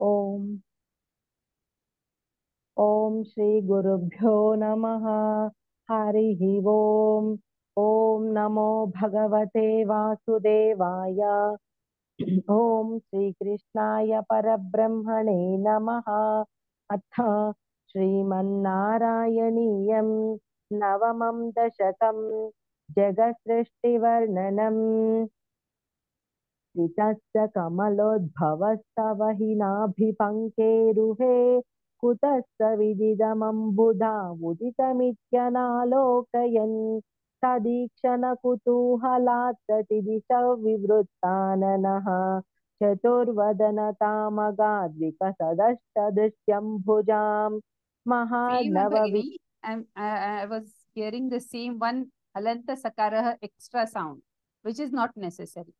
ओम ओम श्री गुरुभ्यो नमः। हरिः ओम। ओम नमो भगवते वासुदेवाय। ओम श्री कृष्णाय परब्रह्मणे नमः। अथ श्रीमन्नारायणीयं नवमं दशकं जगत्सृष्टिवर्णनम्। ऋतस्य कमलोद्भवस्तव हि नाभिपङ्केरुहे कुतस्त विदिदमम्बुधा उदितमित्यनालोकयन् तदीक्षणकुतूहलात् प्रतिदिशौ विवृत्ताननः चतुर्वदनतामगाद्विकसदष्टदृश्यम्भुजाम् Same महार्णववि Bhagini. I was hearing the same one halanta sakarah extra sound, which is not necessary.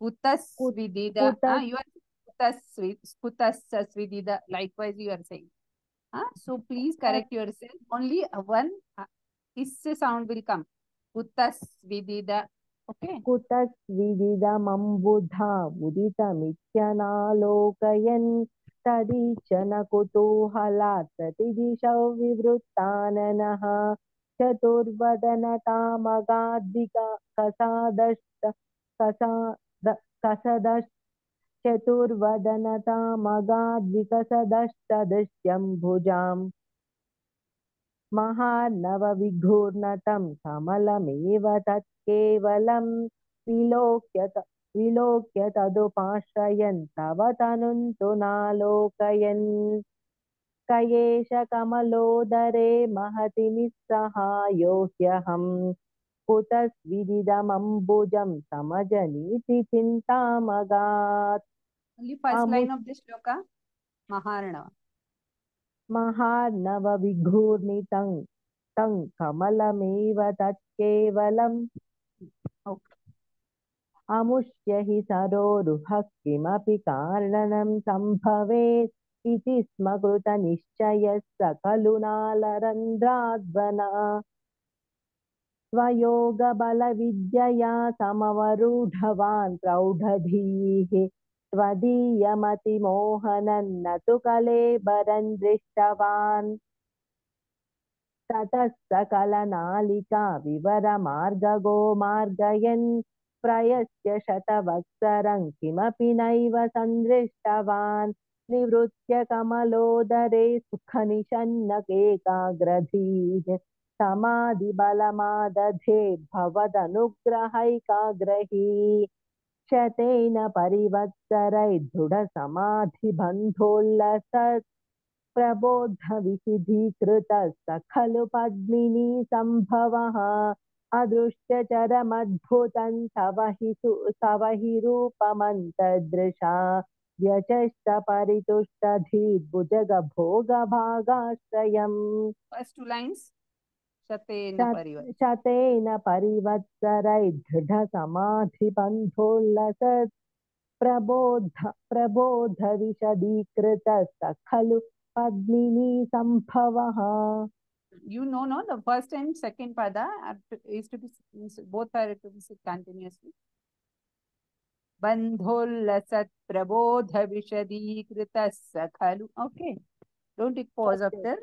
Kutas कुत vidida. कुतस् You are kutas vidida. Likewise, you are saying. So please correct yourself. Only one is sound will come. Kutas vidida. Okay. कुतस्विदिदमम्बुधा उदितमित्यनालोकयन् तदीचन कुतूहलात् प्रतिदिशौ विवृत्ताननः चतुर्वदनतामगाद्विक कसादष्ट कसाद कसदश् चतुर्वदनतामगाद्विकसदष्टदृश्यम्भुजाम् महार्णवविघूर्णतं कमलमेव तत्केवलं विलोक्य तदुपाश्रयन् तव तनुं तु नालोकयन् क एष कमलोदरे महति निःसहायो ह्यहम् कुतस्विदिदमम्बुजं समजनीति चिन्तामगात् Only first line of this shloka. Maharnava. महार्णवविघूर्णितं तं कमलमेव तत्केवलम् Okay. अमुष्य हि सरोरुहः किमपि कारणं सम्भवेत् इति स्म कृतनिश्चयः स खलु नालरन्ध्राद्वना स्वयोगबलविद्यया समवरूढवान् प्रौढधीः त्वदीयमतिमोहनं न तु कलेबरं दृष्टवान् ततः सकलनालिका विवरमार्गगो मार्गयन् प्रयस्य शतवत्सरं किमपि नैव सन्दृष्टवान् निवृत्य कमलोदरे सुखनिषन्नकेकाग्रधीः समाधिबलमादधे भवदनुग्रहैकाग्रही शतेन परिवत्सरैर्दृढसमाधिबन्धोल्लसत् प्रबोधविशुद्धीकृतः स खलु पद्मिनी सम्भवः अदृश्यचरमद्भुतं तव हि रूपमन्तदृशा व्यचष्ट परितुष्टधीर्भुजगभोगभागाश्रयम् First two lines. Shatena parivat. शतेन परिवत्सरैर्दृढसमाधिबन्धोल्लसत् प्रबोधविशदीकृतः स खलु पद्मिनी सम्भवः You know, no, the first and second pada is to be, both are to be said continuously. Bandholasat prabodha vishadikritas sakhalu. Okay. Don't take pause okay after.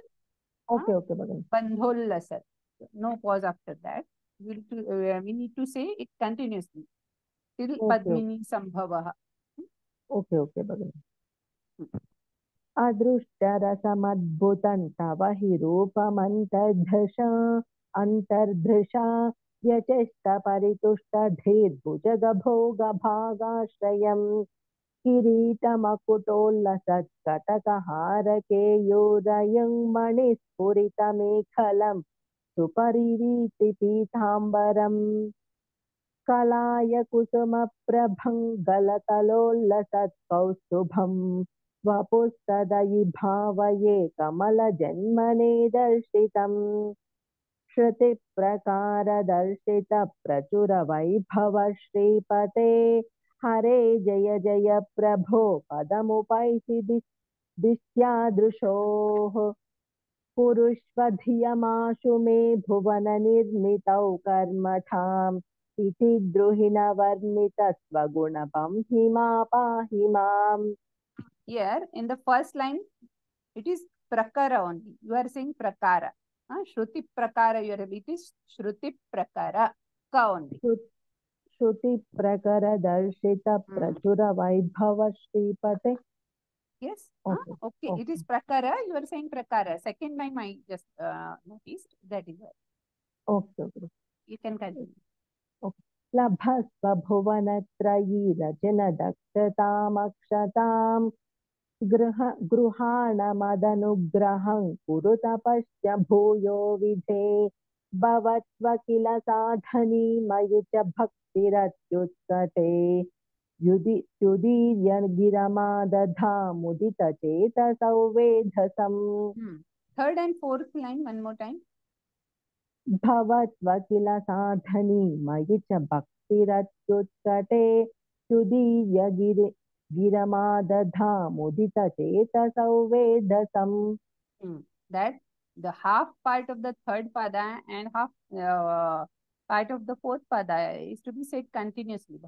Okay okay भगिनि Bandholasat. No pause after that. We need to say it continuously. Till okay Padmini Sambhavaha. Okay okay भगिनि अदृष्टरसमद्भुतं तव हि रूपमन्तर्धृशा अन्तर्धृशा व्यचेष्टपरितुष्टधीर्भुजगभोगभागाश्रयम् किरीटमकुटोल्लसत्कटकहारकेयूरयं मणिस्फुरितमेखलं सुपरिरीति पीताम्बरम् कलाय कुसुमप्रभं गलतलोल्लसत्कौस्तुभम् वपुस्तदयि भावये कमलजन्मने दर्शितम् श्रुतिप्रकारदर्शितप्रचुरवैभव श्रीपते हरे जय जय प्रभो पदमुपैति दिश्यादृशोः कुरुष्व धियमाशु मे भुवननिर्मितौ कर्मठाम् इति द्रुहिणवर्णितस्वगुणपं हि मा पाहि माम् Here in the first line, it is prakara only. You are saying prakara. Shruti prakara, you are, it is Shruti prakara ka only. श्रुति प्रकर दर्शित प्रचुर वैभव श्रीपते. Yes. Okay. Okay. Okay. It is prakara. You are saying prakara. Second line I just noticed. That is why. Okay. Okay. You can continue. Okay. लभस्व भुवनत्रयी रचन दक्षतामक्षताम् गृहाणमदनुग्रहं कुरु तपश्च भूयो विधे भवत्व किल साधनी मयि च भक्तिरत्युत्कटे युदीर्य गिरमादधा मुदितचेतसौ वेधसम्. Third and fourth line one more time. भवत्व किल साधनी मयि च भक्तिरत्युत्कटे युदीर्य गिरमादधा मुदितचेतसौ वेधसम्. That the half part of the third pada and half part of the fourth pada is to be said continuously,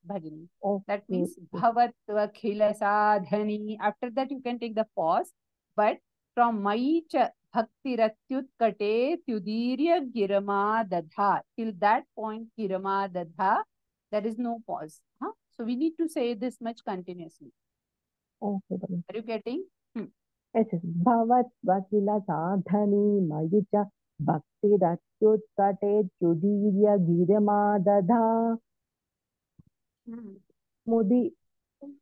Bhagini. Okay. That means bhavatva khila sadhani. After that you can take the pause. But from maicha bhakti ratyutkate tyudirya girama dadha. Till that point girama dadha, there is no pause. So we need to say this much continuously. Okay. Are you getting? भवत्व किल साधनी मयि च भक्तिरत्युत्कटे त्युदीर्य गिरमादधा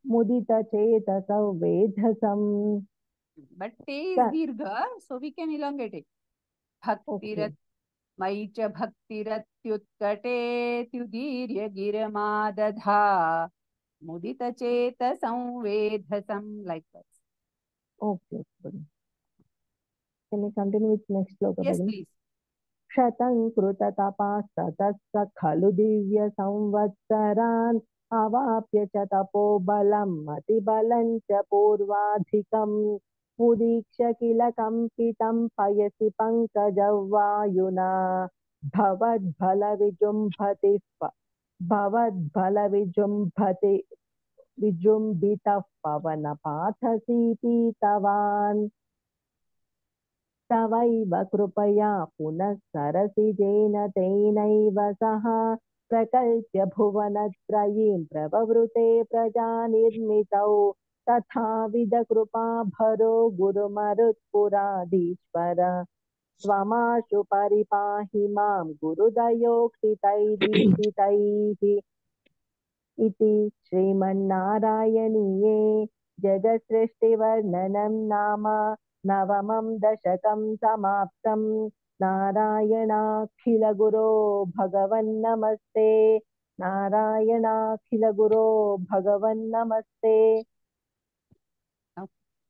मुदितचेतसौ वेधसम्. But te is dirgha, so we can elongate it. Bhaktirat मयि च भक्तिरत्युत्कटे त्युदीर्य गिरमादधा मुदितचेतसं likewise. Okay. Can we continue with next sloka? Yes, please. क्षतं कृततपास्ततः खलु दिव्य संवत्सरान् अवाप्य च तपोबलं मतिबलं च पूर्वाधिकम् उदीक्ष्य किल कम्पितं पयसि पङ्कजवायुना विजृम्भितः पवनपाथसी पीतवान् तवैव कृपया पुनः सरसिजेन तेनैव सह प्रकल्प्य भुवनत्रयीं प्रववृते प्रजानिर्मितौ तथाविध कृपाभरो गुरुमरुत्पुराधीश्वर त्वमाशु परिपाहि मां गुरुदयोक्षितैरीशितैः इति श्रीमन्नारायणीये जगत्सृष्टिवर्णनं नाम नवमं दशकं समाप्तं. नारायणाखिलगुरो भगवन्नमस्ते. नारायणाखिलगुरो भगवन्नमस्ते.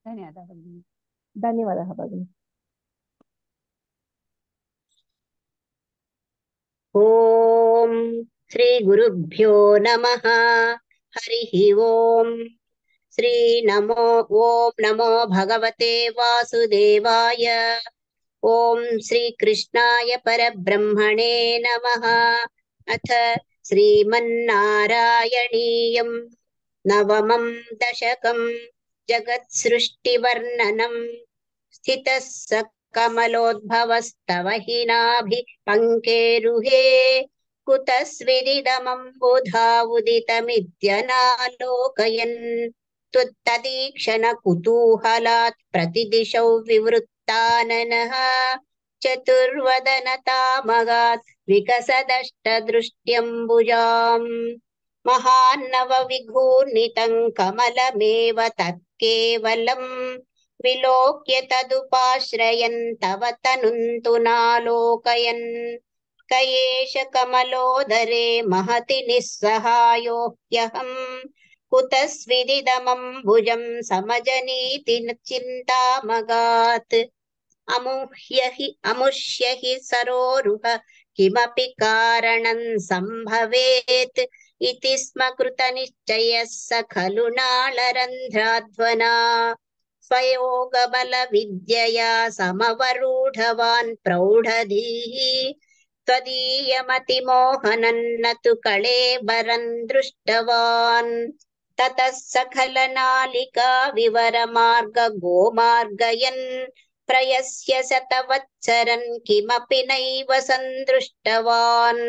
धन्यवादः भगिनी. ओम श्री गुरुभ्यो नमः. हरिः ओम. ओम नमो भगवते वासुदेवाय. ओम श्री कृष्णाय परब्रह्मणे नमः. अथ श्रीमन्नारायणीयं नवमं दशकं जगत्सृष्टिवर्णनं स्थितः स कमलोद्भवस्तव हि नाभि पङ्केरुहे कुतस्विदिदमम्बुधा उदितमित्यनालोकयन् त्वत्तदीक्षण कुतूहलात् प्रतिदिशौ विवृत्ताननः चतुर्वदनतामगात् विकसदष्टदृष्ट्यम्बुजाम् महान्नवविघूर्णितं कमलमेव तत्केवलम् विलोक्य तदुपाश्रयन् तव तनुन्तु नालोकयन् क एष कमलोदरे महति निस्सहायो ह्यहम् कुतस्विदिदमम्बुजं समजनीति चिन्तामगात् अमुष्य हि सरोरुह किमपि कारणं सम्भवेत् इति स्म कृतनिश्चयः स खलु नालरन्ध्राध्वना स्वयोगबलविद्यया समवरूढवान् प्रौढधीः त्वदीयमतिमोहनं न तु कळेबरं दृष्टवान् ततः सकलनालिका विवरमार्ग गोमार्गयन् प्रयस्य शतवत्सरन् किमपि नैव सन्दृष्टवान्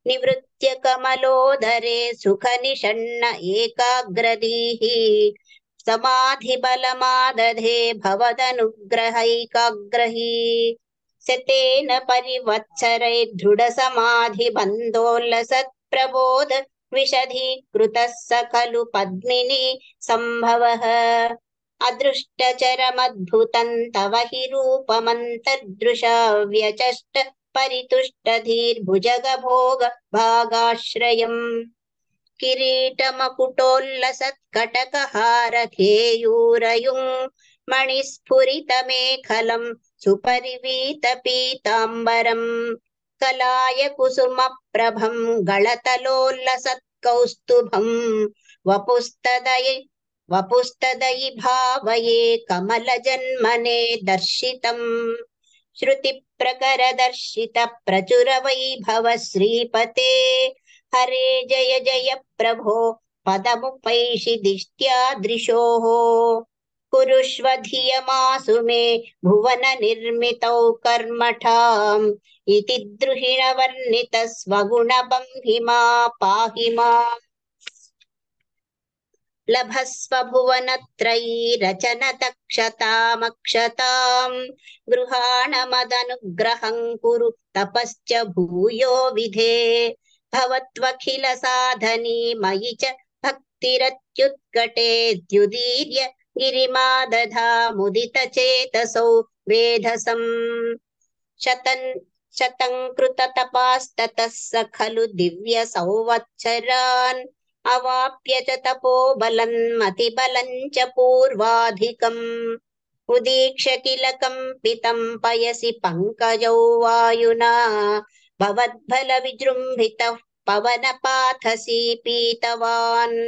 निवृत्य कमलोदरे सुखनिषण्ण एकाग्रदीः समाधिबलमादधे भवदनुग्रहैकाग्रही शतेन परिवत्सरैर्दृढसमाधिबन्धोल्लसत्प्रबोध विशदीकृतः स खलु पद्मिनी सम्भवः अदृष्टचरमद्भुतं तव हि रूपमन्तर्दृशा व्यचष्ट परितुष्टधीर्भुजगभोग भागाश्रयम् किरीटमकुटोल्लसत्कटकहारकेयूरयुं मणिस्फुरितमेखलं सुपरिवीतपीताम्बरम् कलाय कुसुमप्रभं गलतलोल्लसत्कौस्तुभं वपुस्तदयि भावये कमलजन्मने दर्शितम् श्रुतिप्रकरदर्शित प्रचुरवैभव श्रीपते हरे जय जय प्रभो पदमुपैषि दिष्ट्यादृशोः कुरुष्व धियमासु मे भुवन निर्मितौ कर्मठाम् इति द्रुहिणवर्णित स्वगुणबंहिमा पाहि माम् लभस्व भुवनत्रयी रचनतक्षतामक्षताम् गृहाणमदनुग्रहं कुरु तपश्च भूयो विधे भवत्वखिल साधनी मयि च भक्तिरत्युत्कटेत्युदीर्य गिरिमा दधामुदितचेतसौ वेधसम् शतं कृततपास्ततः स खलु दिव्य संवत्सरान् अवाप्य च तपोबलं मतिबलं च पूर्वाधिकम् उदीक्ष्य किल कम्पितं पयसि पङ्कजौ वायुना भवद्बलविजृम्भितः पवनपाथसि पीतवान्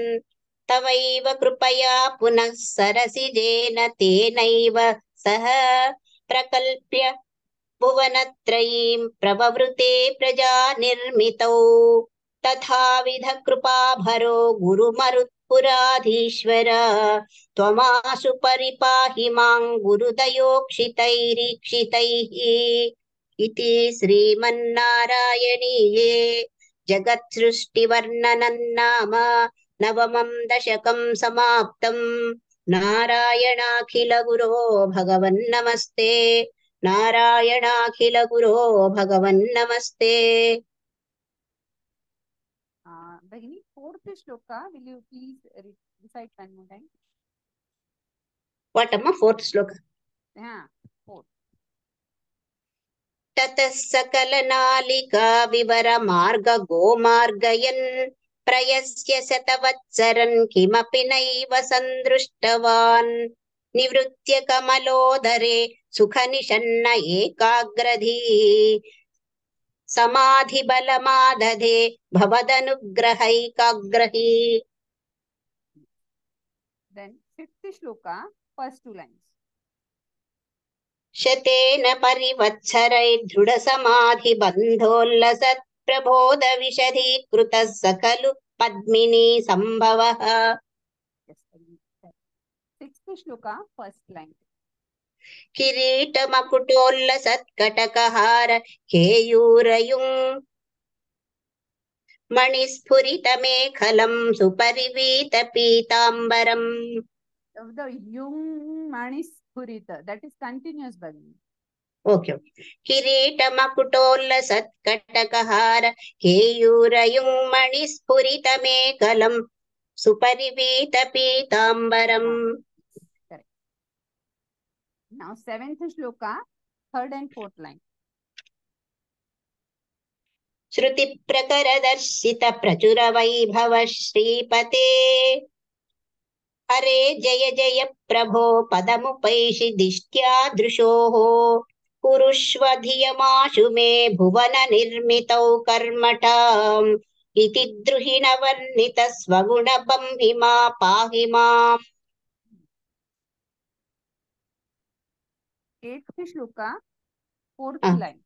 तवैव कृपया पुनः सरसिजेन तेनैव सह प्रकल्प्य भुवनत्रयीं प्रववृते प्रजा निर्मितौ तथाविध कृपाभरो गुरुमरुत्पुराधीश्वर त्वमाशु परिपाहि मां गुरुदयोक्षितैरीक्षितैः इति श्रीमन्नारायणीये जगत्सृष्टिवर्णनं नाम नवमं दशकं समाप्तम् नारायणाखिलगुरो भगवन्नमस्ते नारायणाखिलगुरो भगवन्नमस्ते Bhagini, fourth shloka, will you please recite one more time? What am I fourth sloka? Yeah, fourth. ततः सकलनालिका विवरमार्ग गोमार्गयन् प्रयस्य शतवत्सरन् किमपि नैव सन्दृष्टवान् निवृत्य कमलोदरे सुखनिषण्ण एकाग्रधीः समाधिबलमादधे भवदनुग्रहैकाग्रही Then fifth shloka, first two lines. शतेन परिवत्सरैर्दृढसमाधिबन्धोल्लसत्प्रबोधविशदीकृतः स खलु पद्मिनी सम्भवः Yes, sixth shloka, first line. किरीटमकुटोल्लसत्कटकहार केयूरयुं मणिस्फुरितमेखलं सुपरिवीतपीताम्बरम् The yung manispurita, that is continuous, Bhagini. Okay. किरीटमकुटोल्लसत्कटकहार केयूरयुं मणिस्फुरितमेखलं सुपरिवीतपीताम्बरम् Correct. Now seventh shloka, third and fourth line. श्रुतिप्रकरदर्शित प्रचुरवैभव श्रीपते हरे जय जय प्रभो पदमुपैषि दिष्ट्यादृशोः कुरुष्व धियमाशु मे भुवन निर्मितौ कर्मठाम् इति द्रुहिणवर्णित स्वगुणबंहिमा पाहि माम् Eighth shloka, fourth line.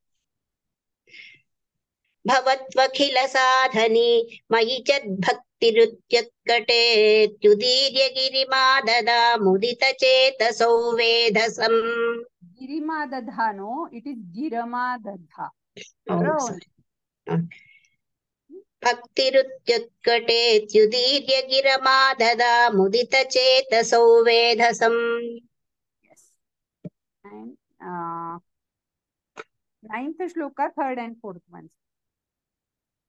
भवत्वखिल साधनी मयि च भक्तिरुच्युत्कटेत्युदीर्य गिरिमा ददा मुदितचेतसौ वेधसम्. गिरिमा दधा, no, it is girama dadha. Oh, Round. sorry. Okay. भक्तिरुच्युत्कटेत्युदीर्य गिरमा ददा मुदितचेतसौ वेधसम्. Yes. And ninth shloka, third and fourth ones.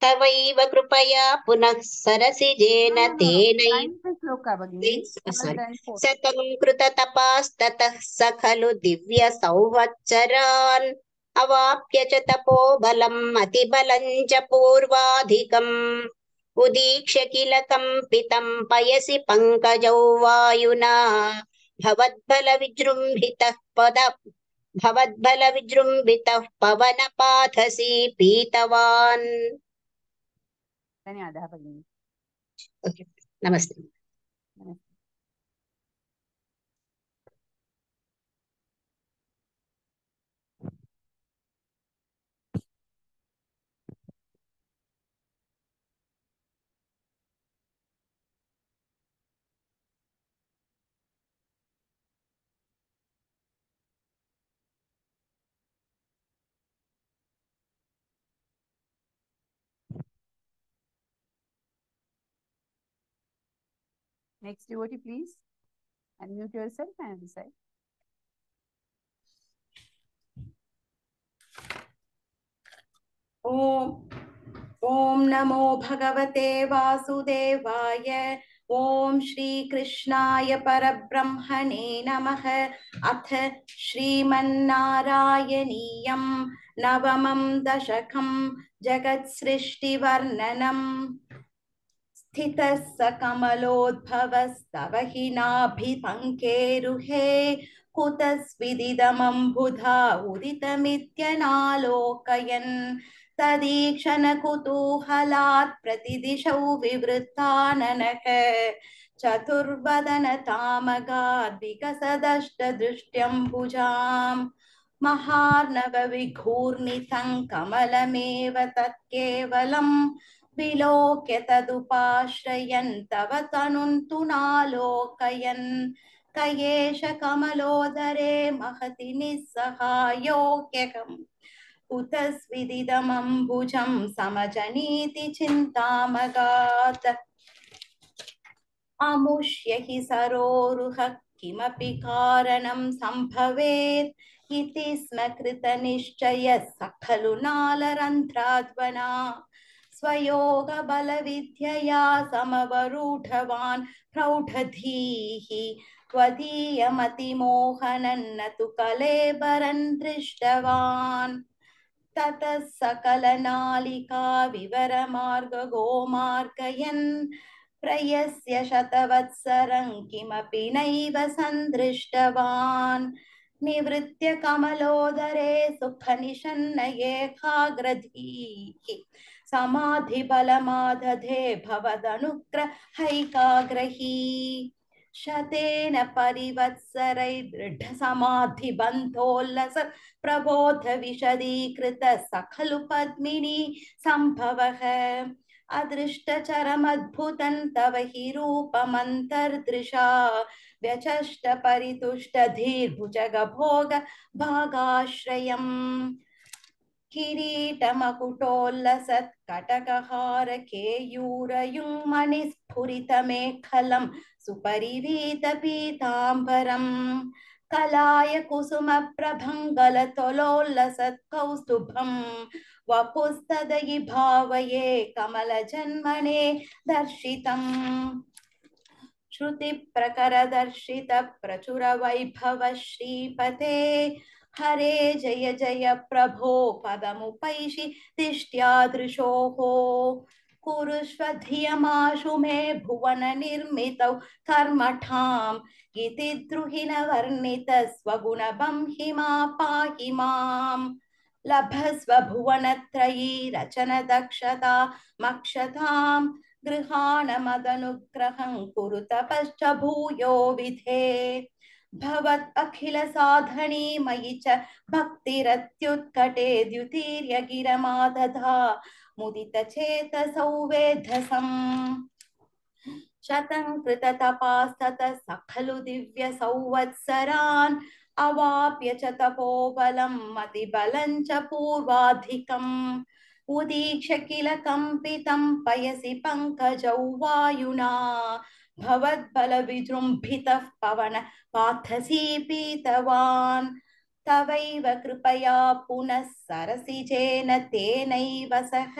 तवैव कृपया पुनः सरसिजेन तेनैव Ninth shloka, Bhagini. Third and fourth. शतं कृततपास्ततः स खलु दिव्यसंवत्सरान् अवाप्य च तपोबलम् अतिबलं च पूर्वाधिकम् उदीक्ष्य किल कम्पितं पयसि पङ्कजौ वायुना भवद्बलविजृम्भितः पवनपाथसी पीतवान्. धन्यवादः भगिनी. ओके, नमस्ते. Next devotee, please unmute yourself and recite. ॐ नमो भगवते वासुदेवाय. ॐ श्रीकृष्णाय परब्रह्मणे नमः. अथ श्रीमन्नारायणीयं नवमं दशकं जगत्सृष्टिवर्णनम्. स्थितः स कमलोद्भवस्तव हि नाभिपङ्केरुहे कुतस्विदिदमम्बुधा उदितमित्यनालोकयन् तदीक्षण कुतूहलात् प्रतिदिशौ विवृत्ताननः चतुर्वदन तामगाद् विकसदष्टदृष्ट्यम्बुजाम् महार्णवविघूर्णितं कमलमेव तत्केवलम् विलोक्य तदुपाश्रयन् तव तनुन्तु नालोकयन् कयेष कमलोदरे महति निस्सहायोऽख्यकम् कुतस्विदिदमम्बुजं समजनीति चिन्तामगात् अमुष्य हि सरोरुह किमपि कारणं सम्भवेत् इति स्म कृतनिश्चयः स खलु नालरन्ध्राध्वना स्वयोगबलविद्यया समवरूढवान् प्रौढधीः त्वदीयमतिमोहनं न तु कलेबरं दृष्टवान् ततः सकलनालिका विवरमार्गगोमार्गयन् प्रयस्य शतवत्सरं किमपि नैव सन्दृष्टवान् निवृत्य कमलोदरे सुखनिषन्नयेकाग्रधीः समाधिबलमादधे भवदनुग्रहैकाग्रही शतेन परिवत्सरैर्दृढसमाधिबन्धोल्लस प्रबोध विशदीकृत स खलु पद्मिनी सम्भवः अदृष्टचरमद्भुतं तव हि रूपमन्तर्दृशा व्यचष्ट परितुष्टधीर्भुजगभोग भागाश्रयम् किरीटमकुटोल्लसत्कटकहार केयूरयुङ्मणिस्फुरितमेखलं सुपरिवीतपीताम्बरम् कलाय कुसुमप्रभङ्गलतोलोल्लसत्कौस्तुभम् वपुस्तदयि भावये कमलजन्मने दर्शितम् श्रुतिप्रकरदर्शित प्रचुर वैभव श्रीपते हरे जय जय प्रभो पदमुपैषि दिष्ट्यादृशोः कुरुष्व धियमाशु मे भुवन निर्मितौ कर्मठाम् इति द्रुहिण स्वगुणबं हिमा पाहि माम् लभस्व भुवनत्रयी रचन दक्षता मक्षताम् गृहाणमदनुग्रहं कुरु तपश्च भूयो विधे भवत् अखिल साधनी मयि च भक्तिरत्युत्कटे द्युतीर्य गिरमादधा मुदित चेतसौ वेधसम् शतं कृततपास्ततः सकलु दिव्य संवत्सरान् अवाप्य च तपोबलं मतिबलं च पूर्वाधिकम् उदीक्ष्य किल कंपितं पयसि पंकजौ वायुना भवद्बलविजृम्भितः पवन पार्थसी पीतवान् तवैव कृपया पुनः सरसिजेन तेनैव सह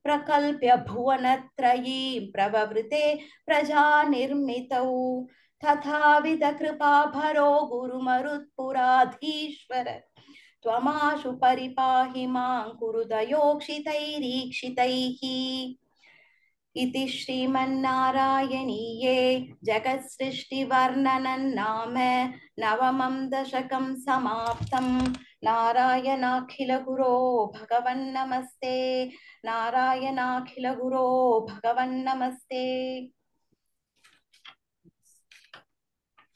प्रकल्प्य भुवनत्रयीं प्रववृते प्रजानिर्मितौ तथाविध कृपाभरो गुरुमरुत्पुराधीश्वर त्वमाशु परिपाहि मां कुरु दयोक्षितैरीक्षितैः इति श्रीमन्नारायणीये जगत्सृष्टिवर्णनं नाम नवमं दशकं समाप्तं नारायणाखिलगुरो भगवन्नमस्ते नारायणाखिलगुरो भगवन्नमस्ते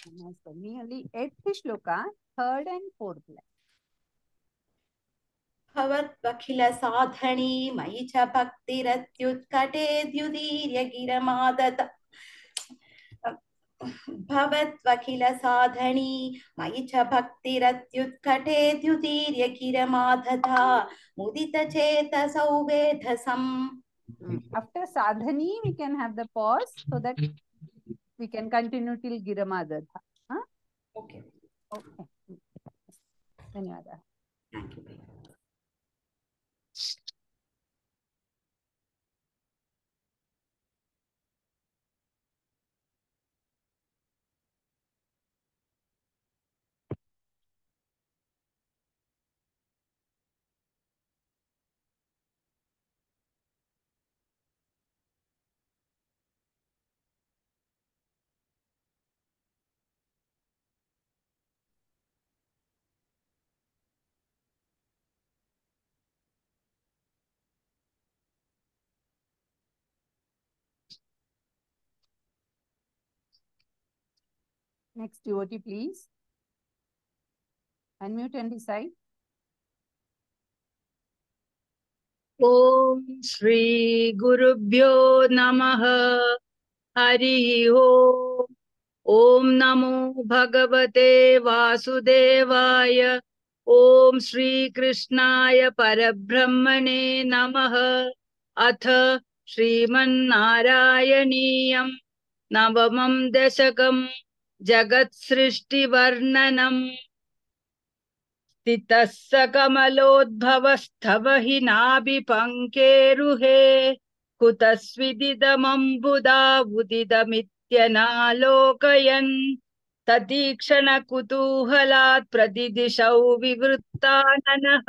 Namaste. Nearly 8th shloka, 3rd and 4th line. भवत्वखिल साधनी मयि च भक्तिरत्युत्कटे द्युदीर्य गिरमादत भवत्वखिल साधनी मयि च भक्तिरत्युत्कटे द्युदीर्य गिरमादधा मुदित चेतसौ वेधसम्. After sadhani, we can have the pause so that we can continue till Giramadadha. Huh? Okay. Okay. Dhanyawada. Thank you. Next devotee, please. Unmute and decide. ओम श्री गुरुभ्यो नमः हरि ओम ओम नमो भगवते वासुदेवाय ओम श्री कृष्णाय परब्रह्मणे नमः अथ श्रीमन्नारायणीयं नवमं दशकं जगत्सृष्टिवर्णनम् स्थितः स कमलोद्भवस्तव हि नाभिपङ्केरुहे कुतस्विदिदमम्बुदा उदितमित्यनालोकयन् ततीक्ष्णकुतूहलात् प्रतिदिशौ विवृत्ताननः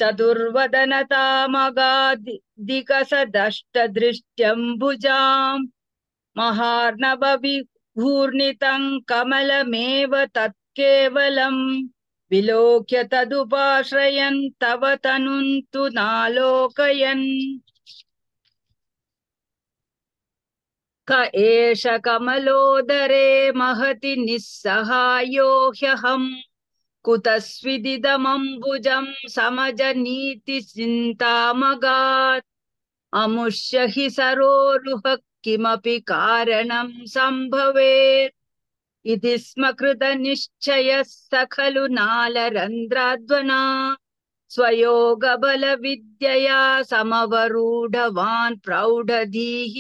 चतुर्वदनतामगादिकसदष्टदृष्ट्यम्बुजाम् महार्णवविघूर्णितं कमलमेव तत्केवलम् विलोक्य तदुपाश्रयन् तव तनुं तु नालोकयन् क एष कमलोदरे महति निस्सहायो ह्यहम् कुतस्विदिदमम्बुजं समजनीतिचिन्तामगात् अमुष्य हि सरोरुह किमपि कारणं सम्भवेत् इति स्म कृतनिश्चयः स खलु नालरन्ध्राध्वना स्वयोगबलविद्यया समवरूढवान् प्रौढधीः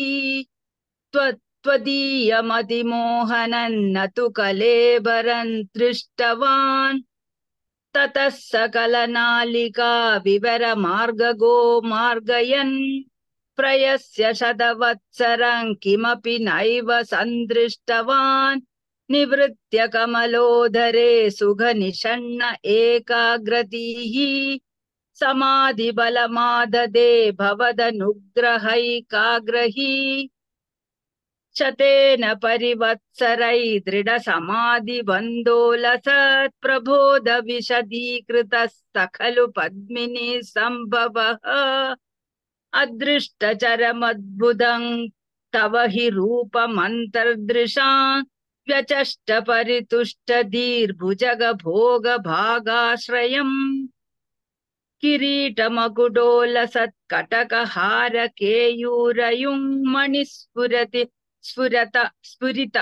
त्वदीयमतिमोहनं न तु कलेबरं दृष्टवान् ततः सकलनालिका विवरमार्गगो मार्गयन् प्रयस्य शतवत्सरं किमपि नैव सन्दृष्टवान् निवृत्य कमलोदरे सुघनिषण्ण एकाग्रतीः समाधिबलमाददे भवदनुग्रहैकाग्रही शतेन परिवत्सरै दृढसमाधिबन्धोलसत् प्रबोधविशदीकृतः स खलु पद्मिनी सम्भवः अदृष्टचरमद्भुतं तव हि रूपमन्तर्दृशान् व्यचष्ट परितुष्ट दीर्भुजगभोगभागाश्रयम् किरीटमकुटोलसत्कटकहारकेयूरयुङ्मणिस्फुरति स्फुरित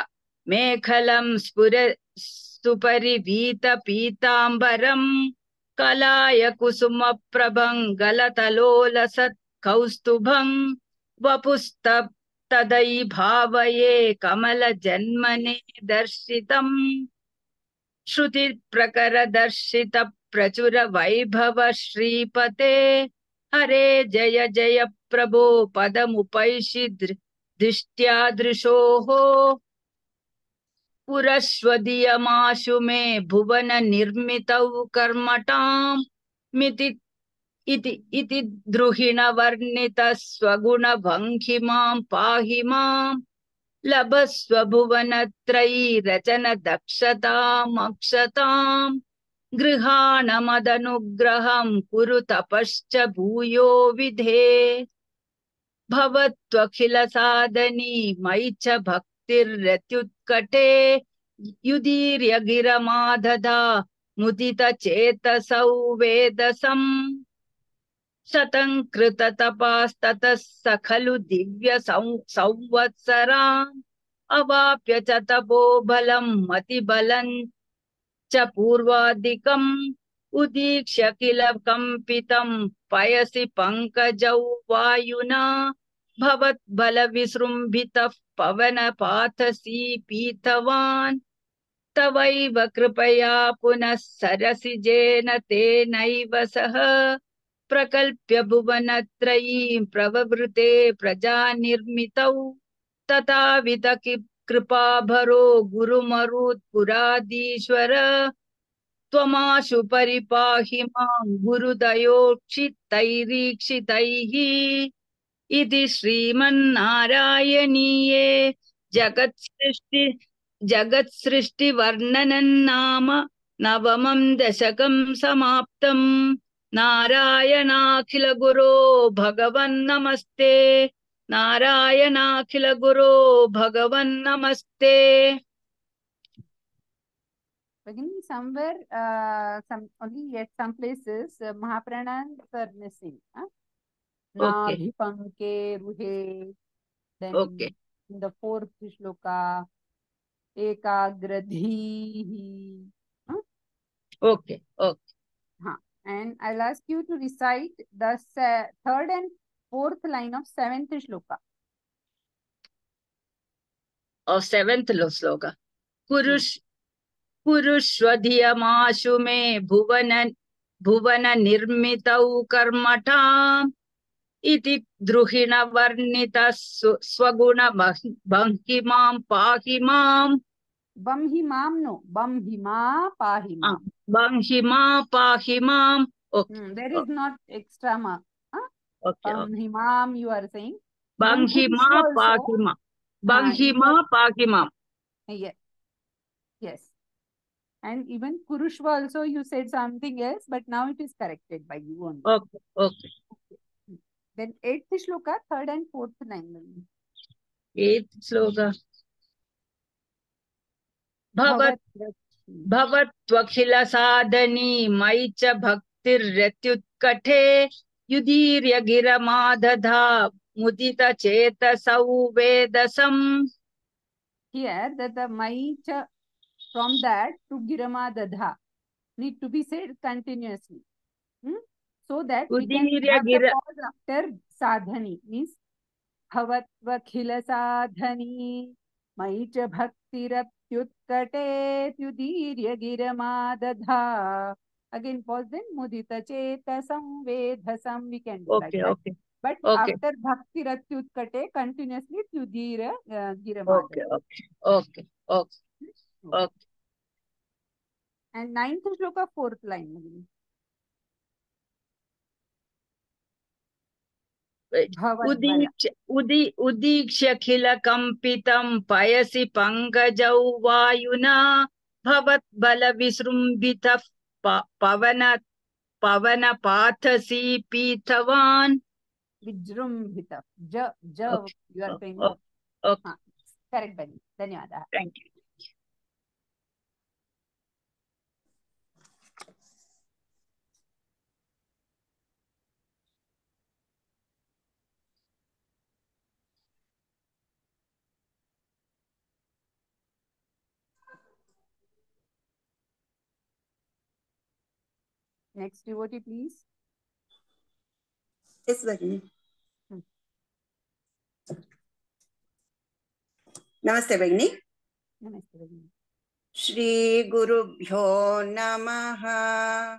मेखलं सुपरिवीतपीताम्बरम् कलाय कुसुमप्रभङ्गलतलोलसत्कौस्तुभम् वपुस्तदै भावये कमलजन्मने दर्शितम् श्रुतिप्रकरदर्शित प्रचुर वैभव श्रीपते हरे जय जय प्रभो पदमुपैषि दृष्ट्या दृशोः पुरस्वदीयमाशु मे भुवन निर्मितौ कर्मटाम् मिति इति द्रुहिण वर्णित स्वगुण भङ्गिमां पाहि माम् लभस्व भुवनत्रयी रचन दक्षतामक्षताम् गृहाणमदनुग्रहं कुरु तपश्च भूयो विधे भवत्वखिल साधनी मयि च भक्तिर्रत्युत्कटे युदीर्य गिरमादधा मुदित चेतसौ वेदसम् शतं कृत तपास्ततः स खलु दिव्य संवत्सरान् अवाप्य च तपोबलं मतिबलं च पूर्वादिकम् उदीक्ष्य किल कंपितं पयसि पंकजौ वायुना भवद्बल विसृम्भितः पवनपाथसी पीतवान् तवैव कृपया पुनः सरसिजेन तेनैव सह प्रकल्प्य भुवनत्रयीं प्रववृते प्रजानिर्मितौ तथावित कृपाभरो गुरुमरुत्पुराधीश्वर त्वमाशु परिपाहि मां गुरुदयोक्षितैरीक्षितैः इति श्रीमन्नारायणीये जगत्सृष्टिवर्णनं नाम नवमं दशकं समाप्तम् नारायणाखिल गुरो भगवन्नमस्ते नारायणाखिल गुरो भगवन्नमस्ते Beginning somewhere, only at some places, Mahapranams are missing. Okay. Nabhipanke ruhe. Then Okay. in the fourth shloka, ekagradhihi. Okay. And I'll ask you to recite the third and fourth line of seventh shloka. Or seventh sloka. कुरुष्वधियमाशु मे भुवन निर्मितौ कर्मठाम् इति द्रुहिण वर्णित स्वगुण भङ्गिमां पाहि माम् Bamhimam no. Bamhima pahimam. Bamhima pahi mam. Okay. There is not extra ma. Okay. Bamhimam you are saying. Bamhima pahi mam. Bamhima pahi mam. Yes. And even Kurushva also you said something else, but now it is corrected by you only. Okay. Then 8th shloka, 3rd and 4th line. 8th shloka. भवत्वखिल साधनी मयि च भक्तिर्रत्युत्कटे युदीर्य गिरमादधा मुदित चेतसौ वेदसम्. Here that the Maicha from that to Giramadadha need to be said continuously. So that we can have the pause after sadhani. Means Bhavatvakila sadhani Maicha bhaktiratyutkate yudirya giramadadha. Again pause, then mudita chetasam vedhasam we can do like that. Okay. But after bhakti ratyutkate continuously tudira giramadadha. Okay. And 9th shloka, 4th line. उदीक्ष्य खिल कंपितं पयसि पंकजौ वायुना भवद्बल विसृम्भितः पवन पाथसी पीतवान्. Vijrumbhita. You are saying. Okay. Correct, Bani. Dhanyawada. Thank you. Next devotee, please. Yes, Bhagini. Namaste, Bhagini. Namaste, Bhagini. Shri Gurubhyo Namaha.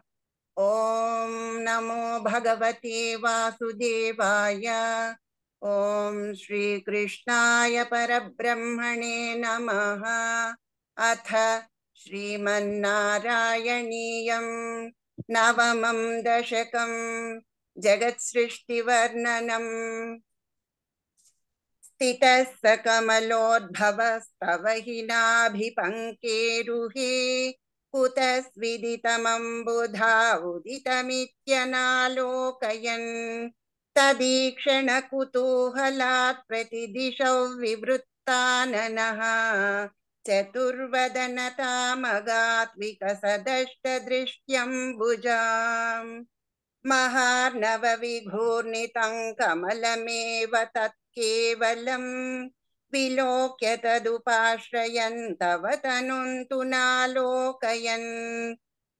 Om Namo Bhagavate Vasudevaya. Om Shri Krishnaya Parabrahmane Namaha. Atha Shrimanarayaniyam Navamam Dashakam Jagat Srishti Varnanam स्थितः सकमलोद्भवस्तव हि नाभिपङ्केरुहे कुतस्विदितमम्बुधा उदितमित्यनालोकयन् तदीक्षणकुतूहलात् प्रतिदिशौ विवृत्ताननः चतुर्वदनतामगात् विकसदष्टदृष्ट्यम्बुजाम् महार्णवविघूर्णितं कमलमेव तत्केवलम् विलोक्य तदुपाश्रयन् तव तनुन्तु नालोकयन्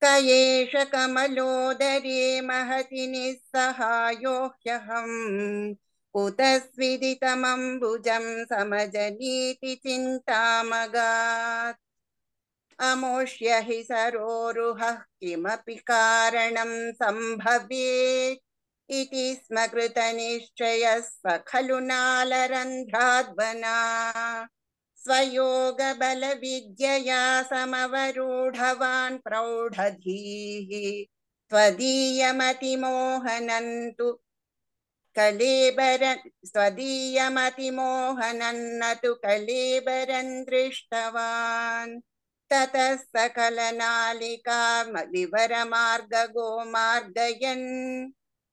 क एष कमलोदरे महति निस्सहायो ह्यहम् कुतस्विदितमम्बुजं समजनीति चिन्तामगात् अमोष्य हि सरोरुहः किमपि कारणं सम्भवेत् इति स्म कृतनिश्चयः स खलु नालरन्ध्राद्वना स्वयोगबलविद्यया समवरूढवान् प्रौढधीः त्वदीयमतिमोहनन्तु स्वदीयमतिमोहनन्न तु कलेबरं दृष्टवान् ततः सकलनालिका विवरमार्गगो मार्गयन्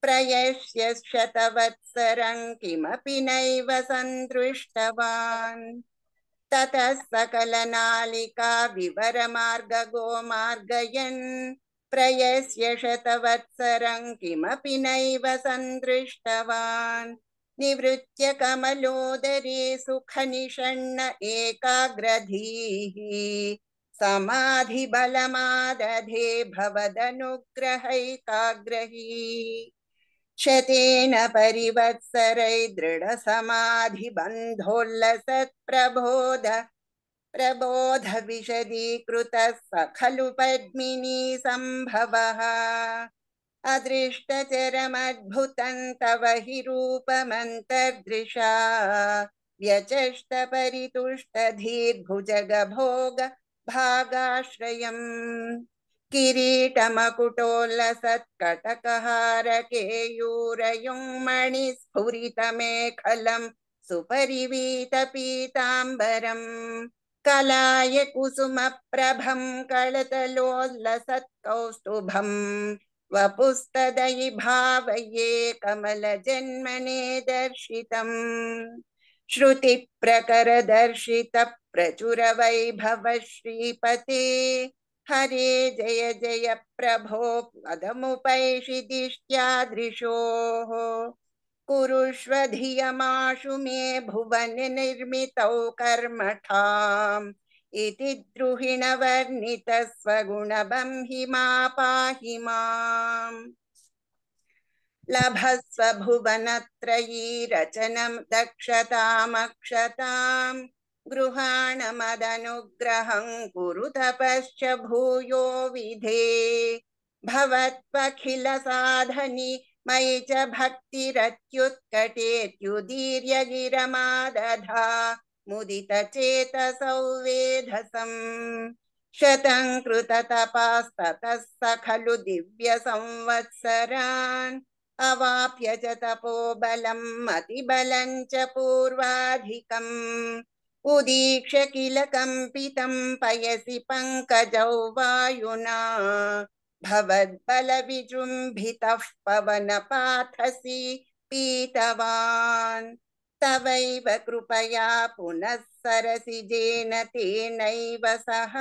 प्रयश्य शतवत्सरं किमपि नैव सन्दृष्टवान् ततः सकलनालिका विवरमार्गगो मार्गयन् प्रयस्य शतवत्सरं किमपि नैव सन्दृष्टवान् निवृत्य कमलोदरे सुखनिषण्ण एकाग्रधीः समाधिबलमादधे भवदनुग्रहैकाग्रही शतेन प्रबोध विशदीकृतः स खलु पद्मिनी सम्भवः अदृष्टचरमद्भुतं तव हि रूपमन्तर्दृशा व्यचष्ट परितुष्टधीर्भुजगभोग भागाश्रयम् किरीटमकुटोल्लसत्कटकहार केयूरयुं मणिस्फुरितमेखलं सुपरिवीतपीताम्बरम् कलाय कुसुमप्रभं कलतलोल्लसत्कौस्तुभम् वपुस्तदयि भावये कमलजन्मने दर्शितम् श्रुतिप्रकरदर्शितप्रचुरवैभव श्रीपते हरे जय जय प्रभो पदमुपैषि दिष्ट्यादृशोः कुरुष्व धियमाशु मे भुवन निर्मितौ कर्मठाम् इति द्रुहिणवर्णित स्वगुणबंहिमा पाहि माम् लभस्व भुवनत्रयी रचनं दक्षतामक्षताम् गृहाणमदनुग्रहं कुरु तपश्च भूयो विधे भवत्वखिल साधनी मयि च भक्तिरत्युत्कटेत्युदीर्य गिरमादधा मुदित चेतसौ वेधसम् शतं कृततपास्ततः स खलु दिव्य संवत्सरान् अवाप्य च तपोबलम् अतिबलं च पूर्वाधिकम् उदीक्ष्य किल कंपितं पयसि पंकजौ वायुना भवद्बलविजृम्भितः पवनपाथसि पीतवान् तवैव कृपया पुनः सरसिजेन तेनैव सह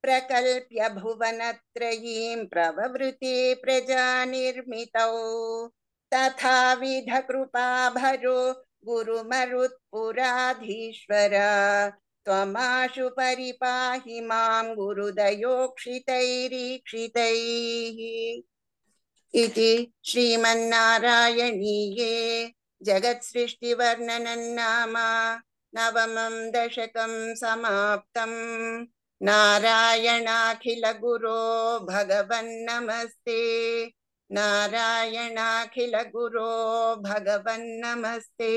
प्रकल्प्य भुवनत्रयीं प्रववृते प्रजानिर्मितौ तथाविध कृपाभरो गुरुमरुत्पुराधीश्वर त्वमाशु परिपाहि मां गुरुदयोक्षितैरीक्षितैः इति श्रीमन्नारायणीये जगत्सृष्टिवर्णनं नाम नवमं दशकं समाप्तम्। नारायणाखिल गुरो भगवन्नमस्ते। नारायणाखिल गुरो भगवन्नमस्ते।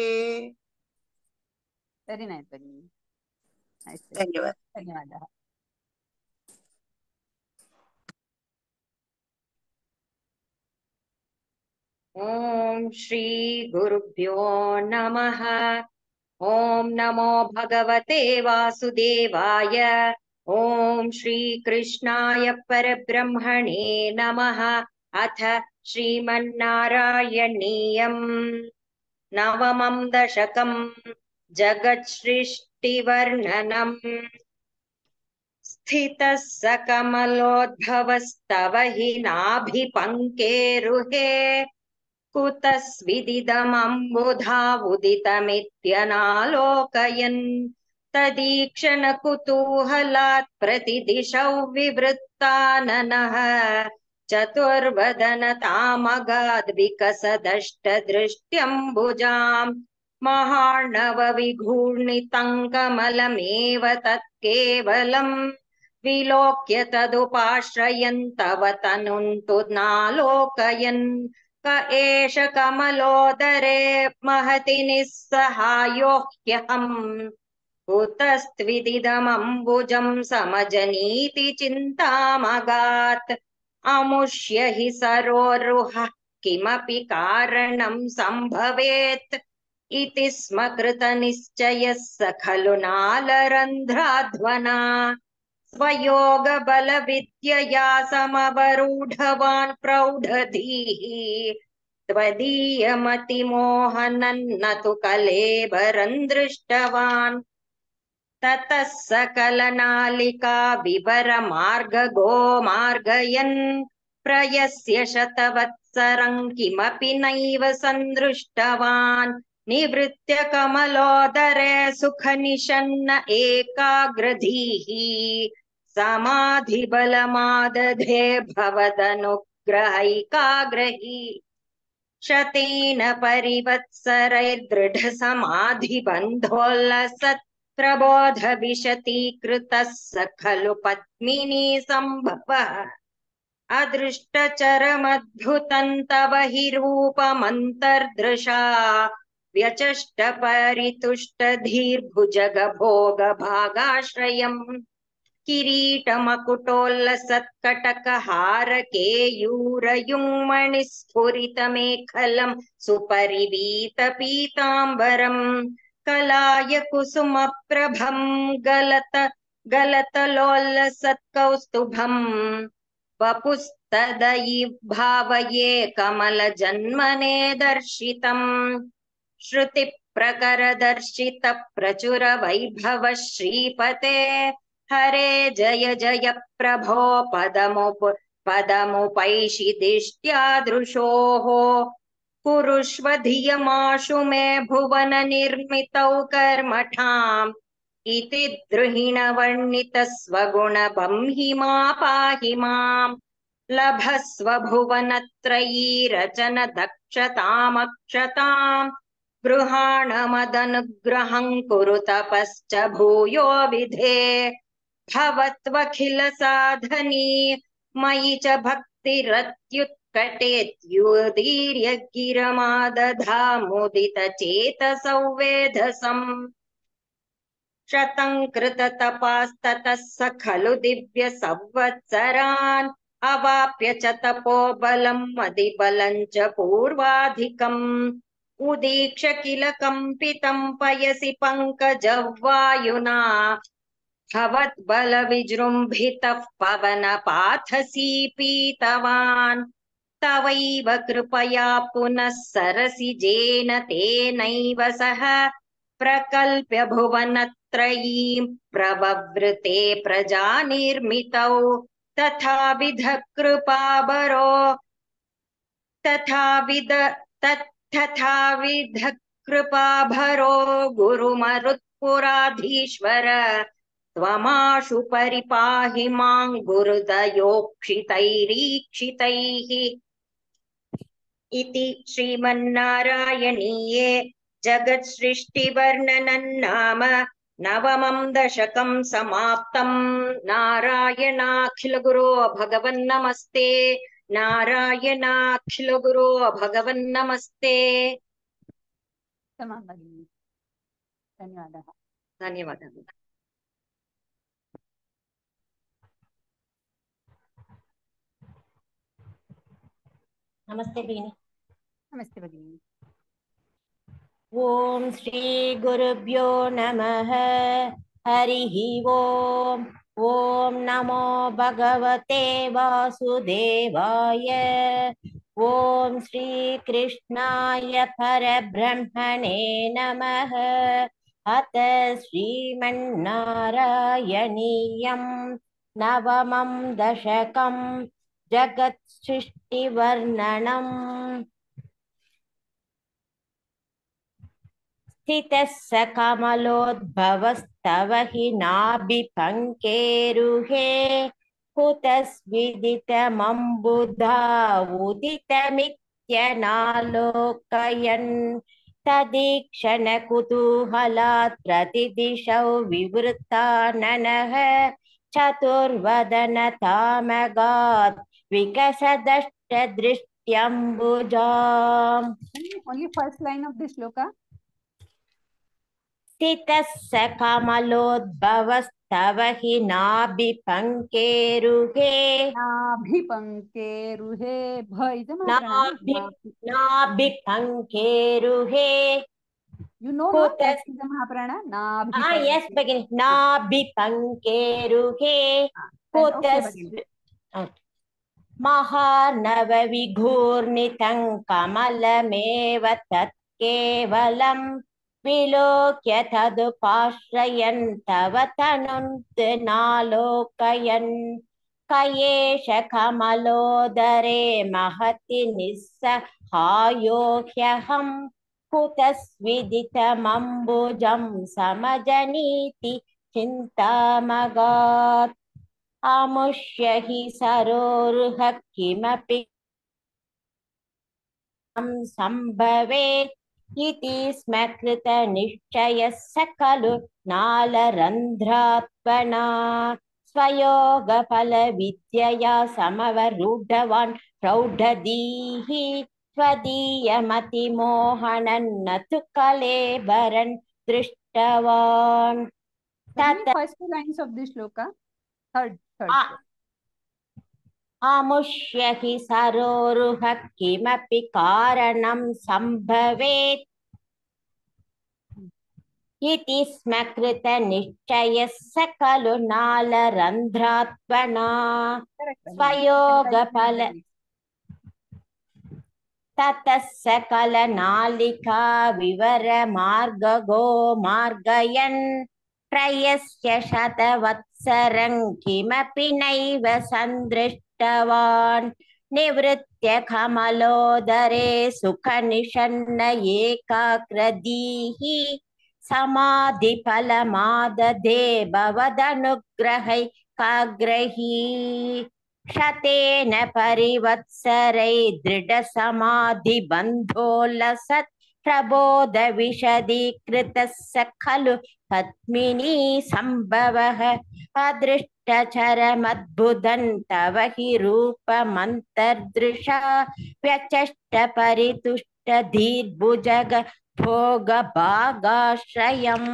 Very nice, Bhagini. Nice. धन्यवाद। धन्यवादः. ॐ श्री गुरुभ्यो नमः। ॐ नमो भगवते वासुदेवाय। ॐ श्री कृष्णाय परब्रह्मणे नमः। अथ श्रीमन्नारायणीयम् नवमं दशकम् जगत्सृष्टिवर्णनम्। स्थितः स कमलोद्भवस्तव हि नाभिपङ्केरुहे कुतस्विदिदमम्बुधा उदितमित्यनालोकयन् तदीक्षण कुतूहलात् प्रतिदिशौ विवृत्ताननः चतुर्वदनतामगाद्विकसदष्टदृष्ट्यम्बुजाम् महार्णवविघूर्णितं कमलमेव तत्केवलम् विलोक्य तदुपाश्रयन्तव तनुन्तु नालोकयन् क एष कमलोदरे महति निस्सहायो ह्यहम् कुतस्त्विदिदमम्बुजं समजनीति चिन्तामगात् अमुष्य हि सरोरुहः किमपि कारणं सम्भवेत् इति स्म कृतनिश्चयः स खलु नालरन्ध्राध्वना स्वयोगबलविद्यया समवरूढवान् प्रौढधीः त्वदीयमतिमोहनन्न तु कलेबरं दृष्टवान् ततः सकलनालिका विवरमार्गगो मार्गयन् प्रयस्य शतवत्सरं किमपि नैव सन्दृष्टवान् निवृत्य कमलोदरे सुखनिशन्न एकाग्रधीः समाधिबलमादधे भवदनुग्रहैकाग्रही शतेन परिवत्सरैर्दृढसमाधिबन्धोल्लसत् प्रबोधविशतीकृतः स खलु पद्मिनी सम्भवः अदृष्टचरमद्भुतं तव हि रूपमन्तर्दृशा व्यचष्टपरितुष्टधीर्भुजगभोगभागाश्रयम् किरीटमकुटोल्लसत्कटकहारकेयूरयुङ्मणिस्फुरितमेखलं सुपरिवीतपीताम्बरम् कलाय कुसुमप्रभं गलतलोल्लसत्कौस्तुभम् वपुस्तदयि भावये कमलजन्मने दर्शितम् श्रुतिप्रकरदर्शित प्रचुर वैभव श्रीपते हरे जय जय प्रभो पदमुपैषि दिष्ट्यादृशोः कुरुष्व धियमाशु मे भुवन निर्मितौ कर्मठाम् इति द्रुहिणवर्णितः स्वगुणबंहि मा पाहि माम् लभस्व भुवनत्रयी रचन दक्षतामक्षताम् गृहाणमदनुग्रहं कुरु तपश्च भूयो विधे भवत्वखिल साधनी मयि च भक्तिरत्युत्कटेत्युदीर्य गिरमादधामुदित चेतसौ वेधसम् शतं कृततपास्ततः स खलु दिव्य संवत्सरान् अवाप्य च तपोबलं मदिबलं च पूर्वाधिकम् उदीक्ष किल कम्पितं पयसि पङ्कजवायुना भवद्बलविजृम्भितः पवनपाथसी पीतवान् तवैव कृपया पुनः सरसिजेन तेनैव सह प्रकल्प्य भुवनत्रयीं प्रववृते प्रजानिर्मितौ तथाविध कृपाभरो गुरुमरुत्प्राप्तोऽसौ पुराधीश्वर त्वमाशु परिपाहि मां गुरुदयोक्षितैरीक्षितैः इति श्रीमन्नारायणीये जगत्सृष्टिवर्णनं नाम नवमं दशकं समाप्तं। नारायणाखिलगुरो भगवन्नमस्ते। नारायणाखिलगुरो भगवन्नमस्ते। तमाम भगिनी, धन्यवादः। धन्यवादः। नमस्ते भगिनी। नमस्ते भगिनी। ॐ श्री गुरुभ्यो नमः। हरिः ॐ। ॐ नमो भगवते वासुदेवाय। ॐ श्रीकृष्णाय परब्रह्मणे नमः। अथ श्रीमन्नारायणीयं नवमं दशकं जगत्सृष्टिवर्णनम्। स्थितः स कमलोद्भवस्तव हि नाभिपङ्केरुहे कुतस्विदितमम्बुधा उदितमित्यनालोकयन् तदीक्षण कुतूहलात् प्रतिदिशौ विवृत्ताननः चतुर्वदनतामगात् विकसदष्टदृष्ट्यम्बुजाम्। Only first line of this shloka. स्थितः स कमलोद्भवस्तव हि नाभिपङ्केरुहे नाभिपङ्केरुहे भ is a mahaprana. नाभिपङ्केरुहे You know, no? That is a mahaprana. yes भगिनी नाभिपङ्केरुहे महानवविघूर्णितं कमलमेव तत् केवलं विलोक्य तदुपाश्रयन् तव तनुन्नालोकयन् कयेष कमलोदरे महति निस्सहायो ह्यहं कुतस्विदितमम्बुजं समजनीति चिन्तामगात् आमुष्य हि सरोरुह किमपि सम्भवेत् इति स्म कृतनिश्चयः स खलु नालरन्ध्रात्मना स्वयोगफलविद्यया समवरूढवान् प्रौढधीः त्वदीयमतिमोहनं न तु कलेबरन् दृष्टवान्। First two lines of this shloka. Third. आमुष्य हि सरोरुह किमपि कारणं सम्भवेत् इति स्म कृतनिश्चयः स खलु नालरन्ध्रात्मना स्वयोगफल ततः सकलनालिका विवरमार्गगो मार्गयन् प्रयस्य शतवत्सरं किमपि नैव सन्दृष्टवान् निवृत्य कमलोदरे सुखनिषण्ण एकाग्रधीः समाधिफलमादधे भवदनुग्रहैकाग्रही शतेन परिवत्सरै दृढसमाधिबन्धोल्लसत् प्रबोधविशदीकृतः स खलु पद्मिनी सम्भवः अदृष्टचरमद्भुतं तव हि रूपमन्तर्दृशा व्यचष्ट परितुष्टधीर्भुजग भोगभागाश्रयम्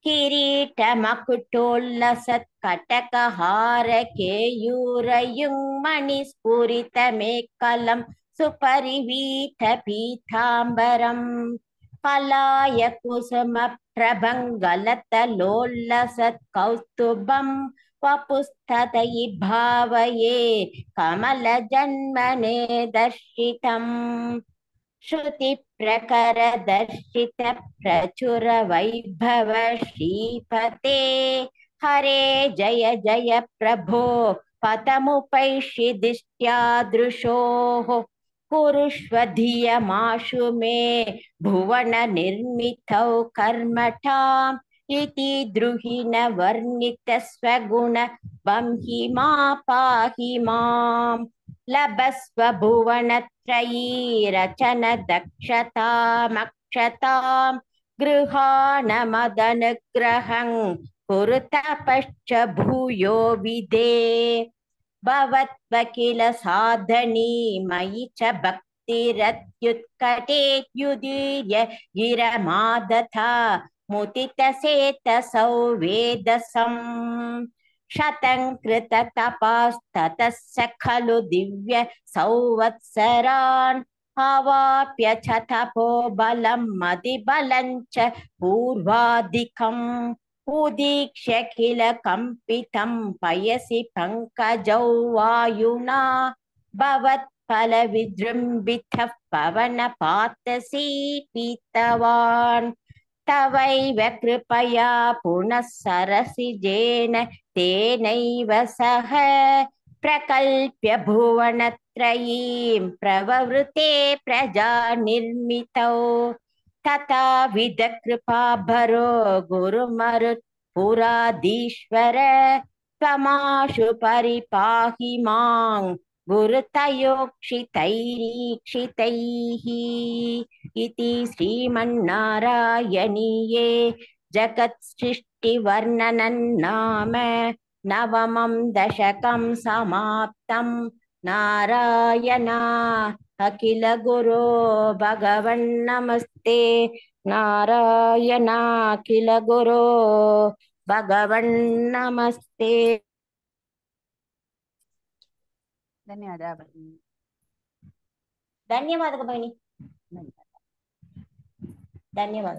किरीटमकुटोल्लसत्कटकहारकेयूरयुङ्मणिस्फुरितमेकलं सुपरिवीतपीताम्बरम् पलायकुसुमप्रभङ्गलतलोल्लसत्कौस्तुभं वपुस्ततयि भावये कमलजन्मने दर्शितम् श्रुतिप्रकरदर्शित प्रचुर वैभव श्रीपते हरे जय जय प्रभो पतमुपैषि दिष्ट्यादृशोः कुरुष्व धियमाशु मे भुवन निर्मितौ कर्मठाम् इति द्रुहिण वर्णित स्वगुण बंहि मा पाहि माम् लभस्व भुवनत्रयी रचन दक्षतामक्षताम् गृहाण मदनुग्रहं कुरुत पश्च भूयो विदे भवत्वकिल साधनी मयि च भक्तिरत्युत्कटेत्युदीर्य गिरमादथा मुदितसेतसौ वेदसम् शतं कृत तपस्ततः स खलु दिव्य संवत्सरान् अवाप्य च तपो बलं मदिबलं च पूर्वाधिकम् उदीक्ष्य किल कम्पितं पयसि पङ्कजौ वायुना भवत्फलविजृम्भितः पवनपातसी पीतवान् तवैव कृपया पुनः सरसिजेन तेनैव सह प्रकल्प्य भुवनत्रयीं प्रववृते प्रजा निर्मितौ तथा विद कृपाभरो गुरुमरुत् पुराधीश्वर त्वमाशु परिपाहि मां गुरुतयोक्षितैरीक्षितैः इति श्रीमन्नारायणीये जगत्सृष्टिवर्णनं नाम नवमं दशकं समाप्तं नारायणा अखिल गुरो भगवन्नमस्ते नारायणा अखिल गुरो भगवन्नमस्ते ಧನ್ಯವಾದ ಭಗಿನಿ. ಧನ್ಯವಾದ ಭಗಿನಿ ಧನ್ಯವಾದ